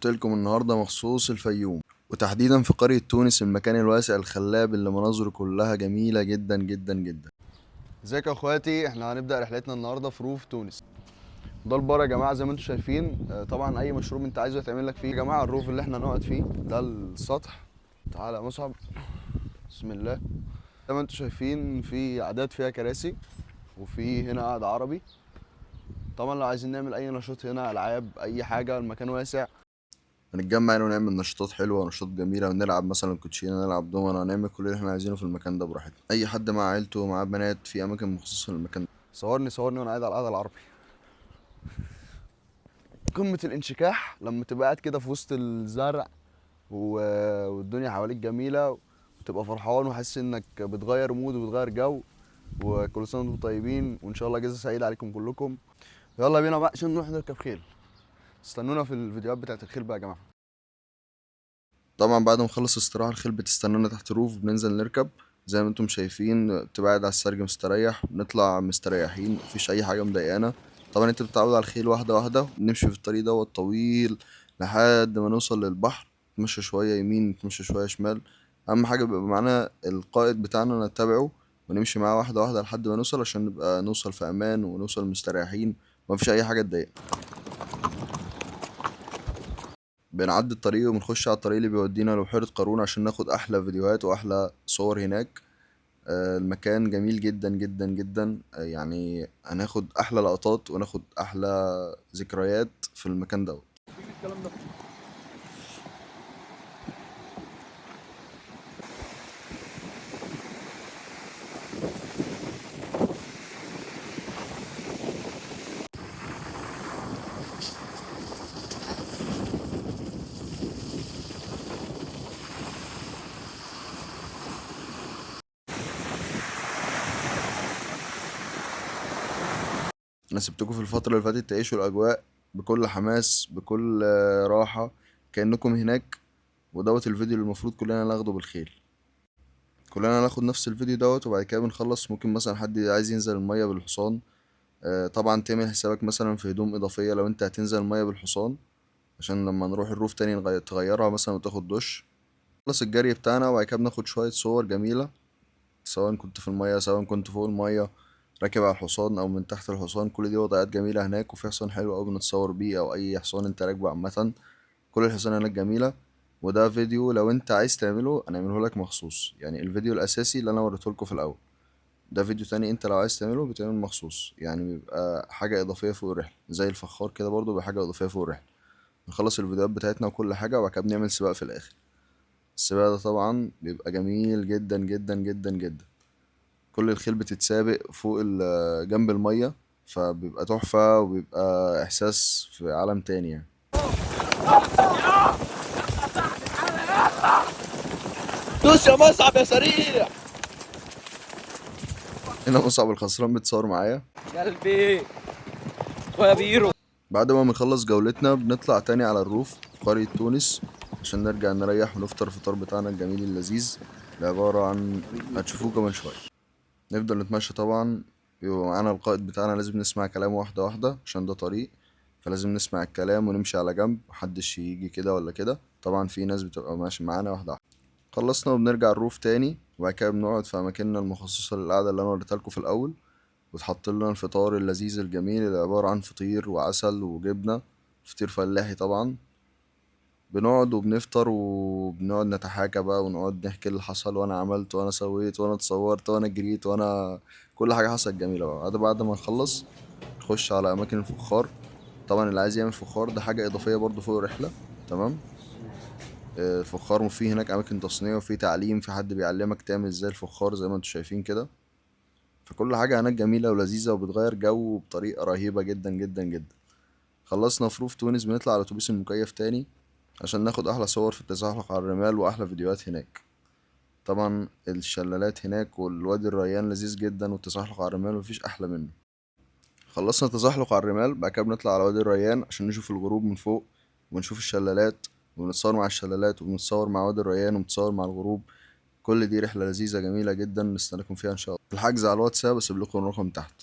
رحت لكم النهارده مخصوص الفيوم، وتحديدا في قرية تونس، المكان الواسع الخلاب اللي مناظره كلها جميلة جدا جدا جدا. ازيكم يا اخواتي، احنا هنبدأ رحلتنا النهارده في روف تونس. ده البار يا جماعة زي ما انتم شايفين. طبعا اي مشروب انت عايزه يتعمل لك فيه يا جماعة. الروف اللي احنا هنقعد فيه ده السطح. تعالى يا مصعب، بسم الله. زي ما انتم شايفين في عداد فيها كراسي، وفي هنا قعدة عربي. طبعا لو عايزين نعمل اي نشاط هنا، العاب، اي حاجة، المكان واسع. هنتجمع هنا ونعمل نشاطات حلوة ونشاطات جميلة، ونلعب مثلا كوتشينة، نلعب دومنا، نعمل كل اللي احنا عايزينه في المكان ده براحتنا. أي حد مع عيلته ومعاه بنات، في أماكن مخصصة للمكان ده. صورني صورني وأنا قاعد على القعدة العربي. قمة الانشكاح لما تبقى قاعد كده في وسط الزرع والدنيا حواليك جميلة، وتبقى فرحان وحاسس إنك بتغير مود وبتغير جو. وكل سنة وانتم طيبين، وإن شاء الله جزء سعيد عليكم كلكم. يلا بينا بقى عشان نروح نركب خيل. استنونا في الفيديوهات بتاعت الخيل بقى يا جماعة. طبعا بعد ما نخلص استراحة، الخيل بتستنانا تحت الروف، بننزل نركب. زي ما انتم شايفين، بتبقى قاعد على السرج مستريح، بنطلع مستريحين، مفيش أي حاجة مضايقانا. طبعا انت بتتعود على الخيل واحدة واحدة، بنمشي في الطريق دوت طويل لحد ما نوصل للبحر. نتمشى شوية يمين، نتمشى شوية شمال. أهم حاجة بيبقى معانا القائد بتاعنا نتبعه، ونمشي معاه واحدة واحدة لحد ما نوصل، عشان نبقى نوصل في أمان ونوصل مستريحين، ومفيش أي حاجة تضايقنا. بنعدي الطريق وبنخش على الطريق اللي بيودينا لبحيرة قارون، عشان ناخد أحلى فيديوهات وأحلى صور هناك. المكان جميل جدا جدا جدا. يعني هناخد أحلى لقطات وناخد أحلى ذكريات في المكان دوت. أنا سبتكم في الفترة اللي فاتت تعيشوا الأجواء بكل حماس، بكل راحة، كأنكم هناك. ودوت الفيديو اللي المفروض كلنا ناخده بالخيل. كلنا ناخد نفس الفيديو دوت، وبعد كده بنخلص ممكن مثلا حد عايز ينزل المية بالحصان. طبعا تعمل حسابك مثلا في هدوم إضافية لو انت هتنزل المية بالحصان، عشان لما نروح الروف تاني تغيرها مثلا وتاخد دش. خلص الجري بتاعنا، وبعد كده بناخد شوية صور جميلة، سواء كنت في المية سواء كنت فوق المية، راكب على الحصان أو من تحت الحصان. كل دي وضعيات جميلة هناك، وفي حصان حلو أوي بنتصور بيه، أو أي حصان انت راكبه عامة. كل الحصان هناك جميلة. وده فيديو لو انت عايز تعمله هنعمله لك مخصوص، يعني الفيديو الأساسي اللي أنا وريته لكم في الأول. ده فيديو تاني انت لو عايز تعمله بتعمل مخصوص، يعني بيبقى حاجة إضافية فوق الرحلة، زي الفخار كده برضه بيبقى حاجة إضافية فوق الرحلة. نخلص الفيديوهات بتاعتنا وكل حاجة، وبعد كده بنعمل سباق في الآخر. السباق ده طبعا بيبقى جميل جدا جدا جدا جدا. كل الخيل بتتسابق فوق جنب المية، فبيبقى تحفة، وبيبقى إحساس في عالم تاني يعني. دوس يا مصعب يا سريع. هنا مصعب الخسران بيتصور معايا. قلبي ويا بيرو. بعد ما بنخلص جولتنا بنطلع تاني على الروف في قرية تونس، عشان نرجع نريح ونفطر الفطار بتاعنا الجميل اللذيذ، اللي عبارة عن هتشوفوه كمان شوية. نفضل نتمشى طبعا. بيبقى معانا القائد بتاعنا، لازم نسمع كلامه واحدة واحدة عشان ده طريق. فلازم نسمع الكلام ونمشي على جنب، محدش يجي كده ولا كده. طبعا في ناس بتبقى ماشي معانا واحدة واحدة. خلصنا وبنرجع الروف تاني، وبعد كده بنقعد في أماكننا المخصصة للقعدة اللي أنا وريتها لكم في الأول. وتحط لنا الفطار اللذيذ الجميل، اللي عبارة عن فطير وعسل وجبنة. فطير فلاحي طبعا. بنقعد وبنفطر وبنقعد نتحاكى بقى، ونقعد نحكي اللي حصل، وانا عملت وانا سويت وانا اتصورت وانا جريت وانا كل حاجة حصلت جميلة بقى. بعد ما نخلص نخش على أماكن الفخار. طبعا اللي عايز يعمل فخار ده حاجة إضافية برضو فوق الرحلة. تمام. الفخار فيه هناك أماكن تصنيع، وفيه تعليم، في حد بيعلمك تعمل ازاي الفخار زي ما انتوا شايفين كده. فكل حاجة هناك جميلة ولذيذة، وبتغير جو بطريقة رهيبة جدا جدا جدا. خلصنا في روف تونس، بنطلع على الأتوبيس المكيف تاني، عشان ناخد أحلى صور في التزحلق على الرمال وأحلى فيديوهات هناك. طبعا الشلالات هناك والوادي الريان لذيذ جدا، والتزحلق على الرمال مفيش أحلى منه. خلصنا تزحلق على الرمال، بعد كده بنطلع على وادي الريان عشان نشوف الغروب من فوق، ونشوف الشلالات، ونتصور مع الشلالات، وبنتصور مع وادي الريان، ونتصور مع الغروب. كل دي رحلة لذيذة جميلة جدا، نستناكم فيها إن شاء الله. الحجز على الواتساب، أسيب لكم الرقم تحت.